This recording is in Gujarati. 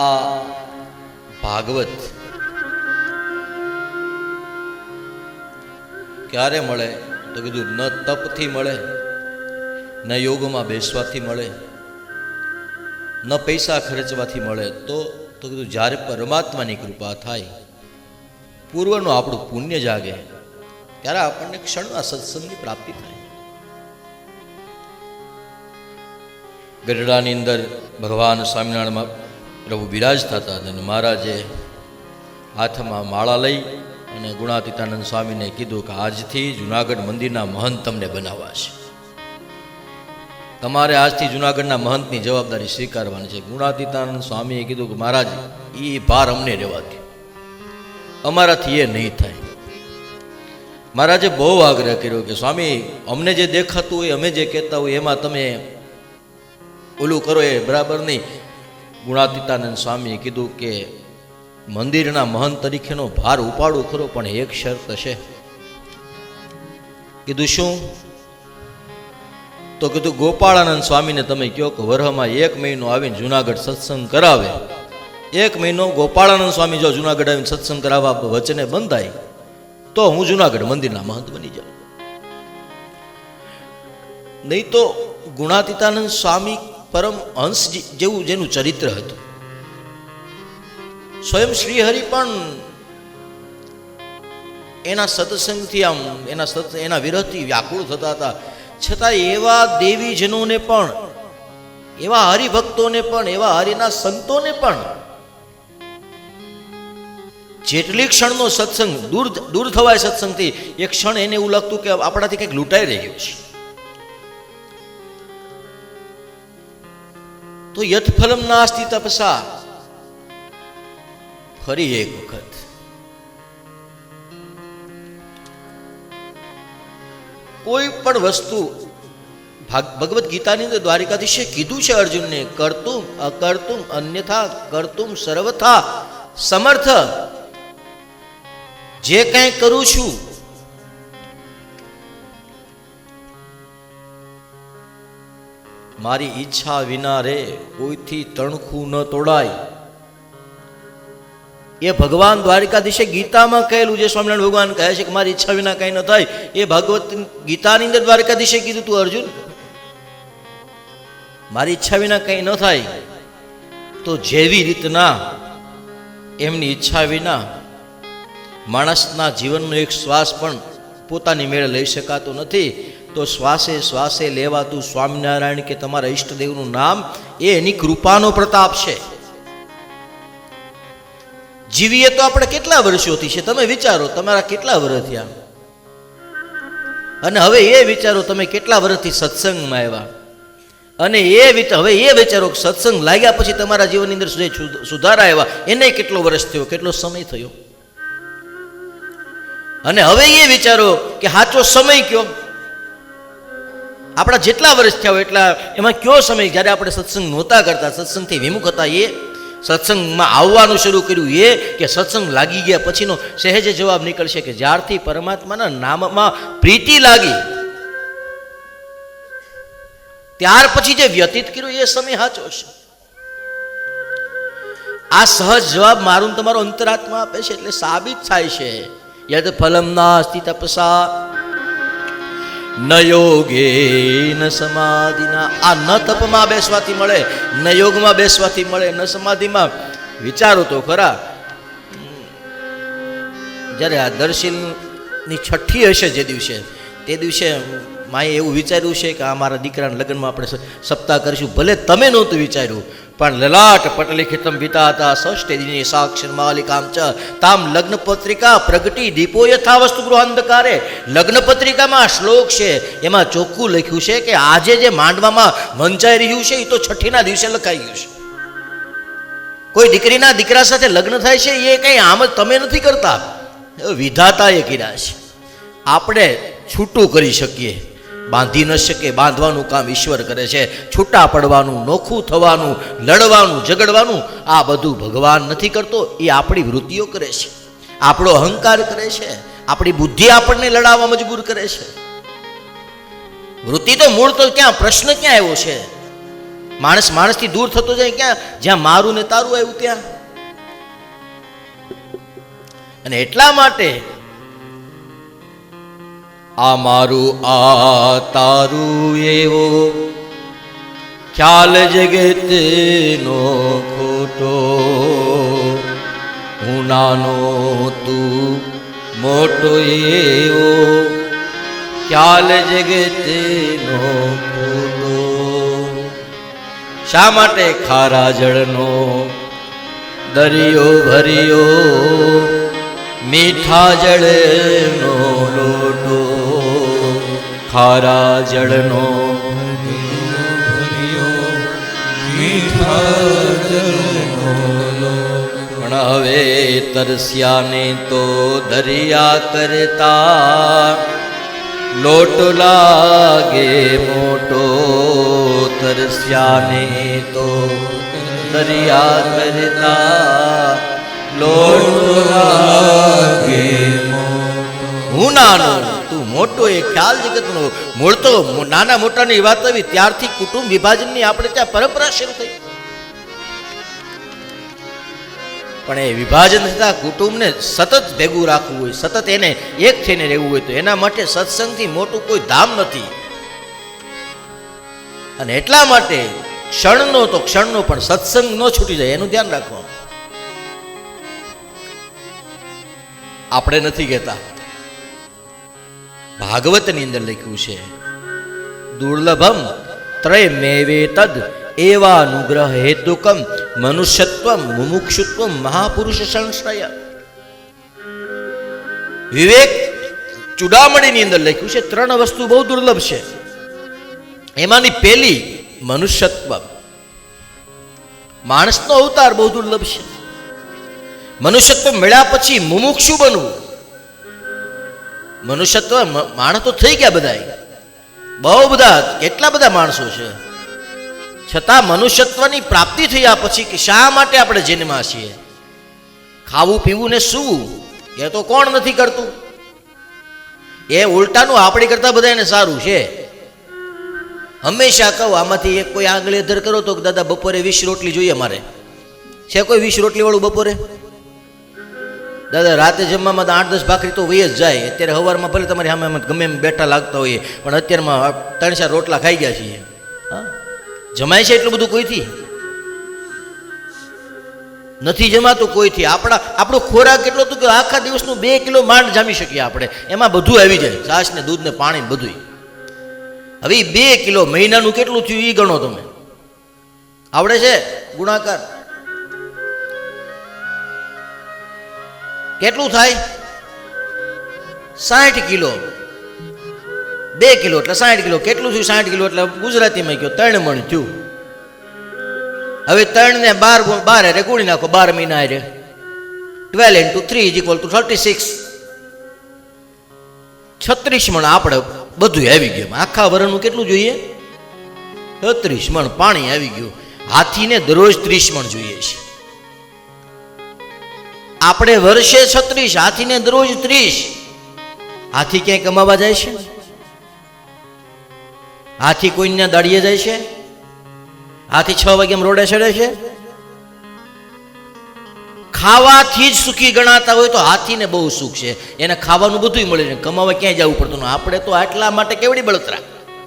આ ભાગવત ક્યારે મળે તો કીધું ન તપથી મળે, ન યોગમાં બેસવાથી મળે, ન પૈસા ખર્ચવાથી મળે, તો કીધું જ્યારે પરમાત્માની કૃપા થાય, પૂર્વનું આપણું પુણ્ય જાગે, ત્યારે આપણને ક્ષણમાં સત્સંગની પ્રાપ્તિ થાય. ગઢડાની અંદર ભગવાન સ્વામિનારાયણ પ્રભુ બિરાજતા હતા અને મહારાજે હાથમાં માળા લઈ અને ગુણાતીતાનંદ સ્વામીને કીધું કે આજથી જુનાગઢ મંદિરના મહંત તમને બનાવવા છે, તમારે આજથી જુનાગઢના મહંતની જવાબદારી સ્વીકારવાની છે. ગુણાતીતાનંદ સ્વામીએ કીધું કે મહારાજ એ ભાર અમને રહેવા દો, અમારાથી એ નહીં થાય. મહારાજે બહુ આગ્રહ કર્યો કે સ્વામી અમને જે દેખાતું હોય, અમે જે કહેતા હોય એમાં તમે ઓલું કરો એ બરાબર નહીં. ગુણાતીતાનંદ સ્વામીએ કીધું કે મંદિરના મહંત તરીકેનો ભાર ઉપાડું ખરો, પણ એક શરત છે. કીધું શું? તો કીધું ગોપાળાનંદ સ્વામીને તમે કહો કે વરહમાં 1 મહિનો આવીને જુનાગઢ સત્સંગ કરાવે. 1 મહિનો ગોપાળાનંદ સ્વામી જો જુનાગઢ આવીને સત્સંગ કરાવવા વચને બંધાય તો હું જુનાગઢ મંદિરના મહંત બની જાઉં. નહીં તો ગુણાતીતાનંદ સ્વામી પરમ હંસ જેવું જેનું ચરિત્ર હતું. સ્વયં શ્રીહરિ પણ એના સત્સંગથી આમ એના વિરહથી વ્યાકુળ થતા હતા. છતાં એવા દેવીજનોને પણ, એવા હરિભક્તોને પણ, એવા હરિના સંતોને પણ જેટલી ક્ષણનો સત્સંગ દૂર થવાય સત્સંગથી, એક ક્ષણ એને એવું લાગતું કે આપણાથી કંઈક લૂંટાઈ રહ્યું છે. તો યત્ફલમ નાસ્તિ તપસા, ફરી એક વખત કોઈ પણ વસ્તુ ભગવદ્ ગીતાની અંદર દ્વારિકાધીશે કીધું છે અર્જુનને, કર્તુમ અકર્તુમ અન્યથા કર્તુમ સર્વથા સમર્થ. જે કંઈ કરું છું મારી ઈચ્છા વિના રે કોઈથી તણખું ન તોડાય. એ ભગવાન દ્વારિકાધીશે ગીતામાં કહેલું છે. સ્વામિનારાયણ ભગવાન કહે છે કે મારી ઈચ્છા વિના કંઈ ન થાય. એ ભગવત ગીતાની અંદર દ્વારિકાધીશે કીધું તું અર્જુન મારી ઈચ્છા વિના કંઈ ન થાય. તો જેવી રીતના એમની ઈચ્છા વિના માણસના જીવનનો એક શ્વાસ પણ પોતાની મેળે લઈ શકાતો નથી. તો શ્વાસે શ્વાસે લેવાતું સ્વામિનારાયણ કે તમારા ઈષ્ટદેવનું નામ એ એની કૃપાનો પ્રતાપ છે. જીવીએ તો આપણે કેટલા વર્ષોથી છે તમે વિચારો, તમારા કેટલા વર્ષ થયા, અને હવે એ વિચારો તમે કેટલા વર્ષથી સત્સંગમાં આવ્યા, અને હવે એ વિચારો સત્સંગ લાગ્યા પછી તમારા જીવનની અંદર સુધારા આવ્યા, એને કેટલો વર્ષ થયો, કેટલો સમય થયો. અને હવે એ વિચારો કે સાચો સમય કયો, આપણા જેટલા વર્ષ થયા હોય એટલા એમાં કયો સમય જ્યારે આપણે સત્સંગ નહોતા કરતા, સત્સંગથી વિમુખ હતા, એ સત્સંગમાં આવવાનું શરૂ કર્યું, એ કે સત્સંગ લાગી ગયા પછીનો સહેજે જવાબ નીકળશે કે જ્યારથી પરમાત્માના નામમાં પ્રીતિ લાગી ત્યાર પછી જે વ્યતીત કર્યું એ સમય સાચો છે. આ સહજ જવાબ મારું તમારો અંતરાત્મા આપે છે, એટલે સાબિત થાય છે. યદ ફલમ નાસ્તિ તપસા ન યોગે ન સમાધિના. આ ન તપમાં બેસવાથી મળે, ન યોગમાં બેસવાથી મળે, ન સમાધિમાં. વિચારો તો ખરા, જ્યારે આ દર્શનની છઠ્ઠી હશે જે દિવસે, તે દિવસે માએ એવું વિચાર્યું છે કે આ મારા દીકરાના લગ્નમાં આપણે સપ્તાહ કરીશું. ભલે તમે નહોતું વિચાર્યું, પણ લલાટ પટલિખિતમ પિતા હતા ષષ્ઠે દિને સાક્ષર માલિકામ ચ તામ લગ્ન પત્રિકા પ્રગટી દીપો યથાવસ્તુ ગૃહાંધકારે. લગ્ન પત્રિકામાં શ્લોક છે, એમાં ચોખ્ખું લખ્યું છે કે આજે જે માંડવામાં વંચાઈ રહ્યું છે એ તો છઠ્ઠીના દિવસે લખાઈ ગયું છે. કોઈ દીકરીના દીકરા સાથે લગ્ન થાય છે એ કંઈ આમ જ તમે નથી કરતા, વિધાતાએ કર્યા છે. આપણે છૂટું કરી શકીએ, બાંધી ન શકે. બાંધવાનું કામ ઈશ્વર કરે છે. છૂટા પડવાનું, નોખું થવાનું, લડવાનું, ઝઘડવાનું આ બધું ભગવાન નથી કરતો, એ આપણી વૃત્તિઓ કરે છે, આપણો અહંકાર કરે છે, આપણી બુદ્ધિ આપણને લડાવવા મજબૂર કરે છે. વૃત્તિ તો મૂળ તો ક્યાં, પ્રશ્ન ક્યાં આવ્યો છે? માણસ માણસથી દૂર થતો જાય ક્યાં? જ્યાં મારું ને તારું આવ્યું ત્યાં. અને એટલા માટે આ મારું આ તારું એવો ખ્યાલ જગતનો ખોટો, હું નાનો તું મોટો એવો ખ્યાલ જગતનો ખોટો. શા માટે? ખારા જળનો દરિયો ભર્યો, મીઠા જળનો લોટો. ખારા જળનો પણ હવે તરસ્યાને તો દરિયા કરતા લોટ લાગે મોટો. તરસ્યાને તો દરિયા કરતા લોટ લાગે મોટો. હું નાનો તું મોટો એ ખ્યાલ જગતનો. મૂળ તો નાના મોટાની વાત આવી ત્યારથી કુટુંબ વિભાજનની આપણે ત્યાં પરંપરા શરૂ થઈ. પણ એ વિભાજન થતા કુટુંબને સતત ભેગું રાખવું હોય, સતત એને એક થઈને રહેવું હોય તો એના માટે સત્સંગથી મોટું કોઈ ધામ નથી. અને એટલા માટે ક્ષણનો તો ક્ષણનો પણ સત્સંગ ન છૂટી જાય એનું ધ્યાન રાખવાનું. આપણે નથી કહેતા, ભાગવતની અંદર લખ્યું છે દુર્લભમ ત્રયમેવે તદ એવાનુગ્રહ હેતુકમ મનુષ્યત્વમ મુમુક્ષુત્વમ મહાપુરુષ સંશ્રય. વિવેક ચૂડામણીની અંદર લખ્યું છે ત્રણ વસ્તુ બહુ દુર્લભ છે. એમાંની પહેલી મનુષ્યત્વ. માણસનો અવતાર બહુ દુર્લભ છે. મનુષ્યત્વ મળ્યા પછી મુમુક્ષુ બનવું. મનુષ્યત્વ માણસ તો થઈ ગયા બધા, બહુ બધા, કેટલા બધા માણસો છે, છતાં મનુષ્યત્વની પ્રાપ્તિ થયા પછી કે શા માટે આપણે જન્મ્યા છીએ? ખાવું પીવું ને સૂવું એ તો કોણ નથી કરતું? એ ઉલટાનું આપણી કરતા બધા એને સારું છે. હંમેશા કહું, આમાંથી એક કોઈ આંગળી અધર કરો તો દાદા બપોરે 20 રોટલી જોઈએ મારે. છે કોઈ 20 રોટલી વાળું બપોરે? દાદા રાતે જમવામાં તો 8-10 ભાખરી તો વહી જ જાય. અત્યારે સવારમાં ભલે તમારી સામે ગમે એમ બેઠા લાગતા હોઈએ, પણ અત્યારમાં 3-4 રોટલા ખાઈ ગયા છીએ. હા, જમાય છે એટલું બધું કોઈથી નથી જમાતું, કોઈથી. આપણો ખોરાક એટલો હતો કે આખા દિવસનું 2 કિલો માંડ જામી શકીએ આપણે. એમાં બધું આવી જાય, છાશ ને દૂધ ને પાણી બધું. હવે 2 કિલો મહિનાનું કેટલું થયું એ ગણો તમે. આવડે છે ગુણાકાર? કેટલું થાય? 60 કિલો. 2 કિલો એટલે 60 કિલો. કેટલું થયું? 60 કિલો એટલે ગુજરાતીમાં કહ્યું 3 મણ થયું. હવે 3 ને 12 એટલે ગુણી નાખો, 12 મહિના એટલે 12 × 3 = 36. 36 મણ આપણે બધું આવી ગયું. આખા વરણનું કેટલું જોઈએ? 36 મણ પાણી આવી ગયું. હાથીને દરરોજ 30 મણ જોઈએ છે. આપણે વર્ષે 36, હાથીને દરરોજ 30. હાથી ક્યાંય કમાવા જાય છે? હાથી કોઈના દાડીએ જાય છે? હાથી 6 વાગ્યામાં રોડે ચડે છે? ખાવાથી જ સુખી ગણાતા હોય તો હાથીને બહુ સુખ છે. એને ખાવાનું બધું મળે છે, કમાવા ક્યાંય જવું પડતું. આપણે તો આટલા માટે કેવડી બળતરા.